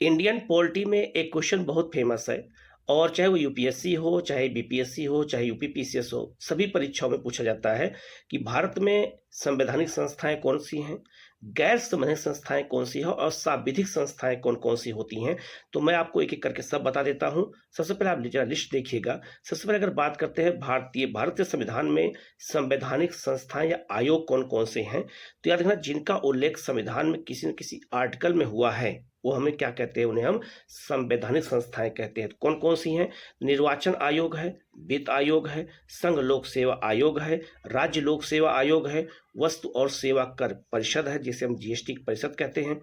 Indian polity में एक question बहुत फेमस है और चाहे वो यूपीएससी हो, चाहे बीपीएससी हो, चाहे यूपीपीसीएस हो, सभी परीक्षाओं में पूछा जाता है कि भारत में संवैधानिक संस्थाएं कौन सी हैं, गैर संवैधानिक संस्थाएं कौन सी हैं और सांविधिक संस्थाएं कौन-कौन सी होती हैं। तो मैं आपको एक-एक करके सब बता देता हूँ। सबसे पहले आप जरा लिस्ट देखिएगा। सबसे पहले अगर बात करते हैं भारतीय संविधान में संवैधानिक संस्थाएं या आयोग कौन-कौन से हैं, तो याद रखना जिनका उल्लेख संविधान में किसी न किसी आर्टिकल में हुआ है, वो हमें क्या कहते हैं, उन्हें हम संवैधानिक संस्थाएं कहते हैं। कौन कौन सी हैं? निर्वाचन आयोग है, वित्त आयोग है, संघ लोक सेवा आयोग है, राज्य लोक सेवा आयोग है, वस्तु और सेवा कर परिषद है जिसे हम जीएसटी परिषद कहते हैं,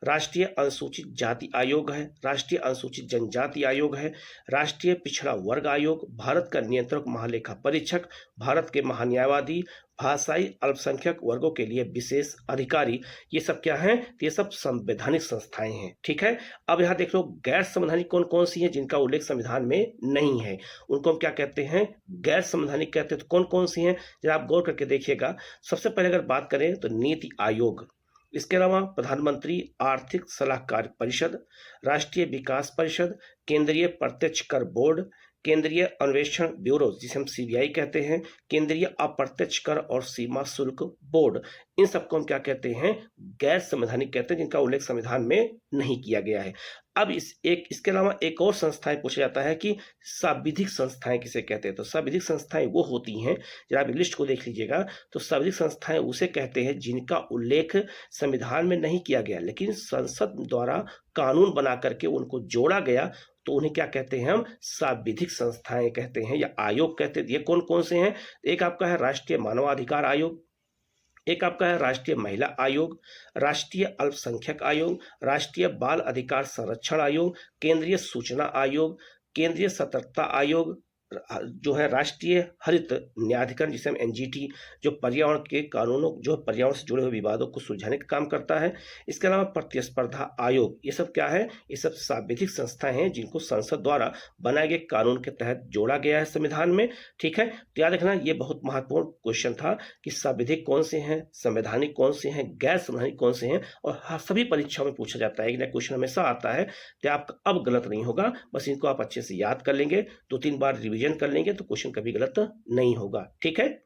राष्ट्रीय अनुसूचित जाति आयोग है, राष्ट्रीय अनुसूचित जनजाति आयोग है, राष्ट्रीय पिछड़ा वर्ग आयोग, भारत का नियंत्रक महालेखा परीक्षक, भारत के महान्यायवादी, भाषाई अल्पसंख्यक वर्गों के लिए विशेष अधिकारी, ये सब क्या हैं? तो ये सब संवैधानिक संस्थाएं हैं। ठीक है। अब यहाँ देख लो गैर संवैधानिक कौन कौन सी हैं जिनका उल्लेख संविधान में नहीं है, उनको हम क्या कहते हैं? गैर संवैधानिक कहते हैं। तो कौन कौन सी हैं जरा आप गौर करके देखिएगा। सबसे पहले अगर बात करें तो नीति आयोग, इसके अलावा प्रधानमंत्री आर्थिक सलाहकार परिषद, राष्ट्रीय विकास परिषद, केंद्रीय प्रत्यक्ष कर बोर्ड, केंद्रीय अन्वेषण ब्यूरो जिसे हम सीबीआई कहते हैं, केंद्रीय अप्रत्यक्ष कर और सीमा शुल्क बोर्ड, इन सबको हम क्या कहते हैं? गैर संवैधानिक कहते हैं, जिनका उल्लेख संविधान में नहीं किया गया है। अब इसके अलावा एक और संस्थाएं पूछा जाता है कि सांविधिक संस्थाएं किसे कहते हैं? तो सांविधिक संस्थाएं वो होती हैं, जरा आप लिस्ट को देख लीजिएगा, तो सांविधिक संस्थाएं उसे कहते हैं जिनका उल्लेख संविधान में नहीं किया गया लेकिन संसद द्वारा कानून बना करके उनको जोड़ा गया, तो उन्हें क्या कहते हैं? हम सांविधिक संस्थाएं कहते हैं या आयोग कहते हैं। ये कौन कौन से हैं? एक आपका है राष्ट्रीय मानवाधिकार आयोग, एक आपका है राष्ट्रीय महिला आयोग, राष्ट्रीय अल्पसंख्यक आयोग, राष्ट्रीय बाल अधिकार संरक्षण आयोग, केंद्रीय सूचना आयोग, केंद्रीय सतर्कता आयोग, जो है राष्ट्रीय हरित न्यायाधिकरण जिसे हम एनजीटी, जो पर्यावरण के कानूनों, जो पर्यावरण से जुड़े हुए विवादों को सुलझाने का काम करता है। इसके अलावा प्रतिस्पर्धा आयोग, ये सब क्या है? ये सब सांविधिक संस्थाएं हैं जिनको संसद द्वारा बनाए गए कानून के तहत जोड़ा गया है संविधान में। ठीक है। तो याद रखना ये बहुत महत्वपूर्ण क्वेश्चन था कि सांविधिक कौन से हैं, संवैधानिक कौन से हैं, गैर संवैधानिक कौन से हैं, और सभी परीक्षाओं में पूछा जाता है। क्वेश्चन हमेशा आता है, तो आपका अब गलत नहीं होगा, बस इनको आप अच्छे से याद कर लेंगे, 2-3 बार रिवीजन कर लेंगे तो क्वेश्चन कभी गलत नहीं होगा। ठीक है।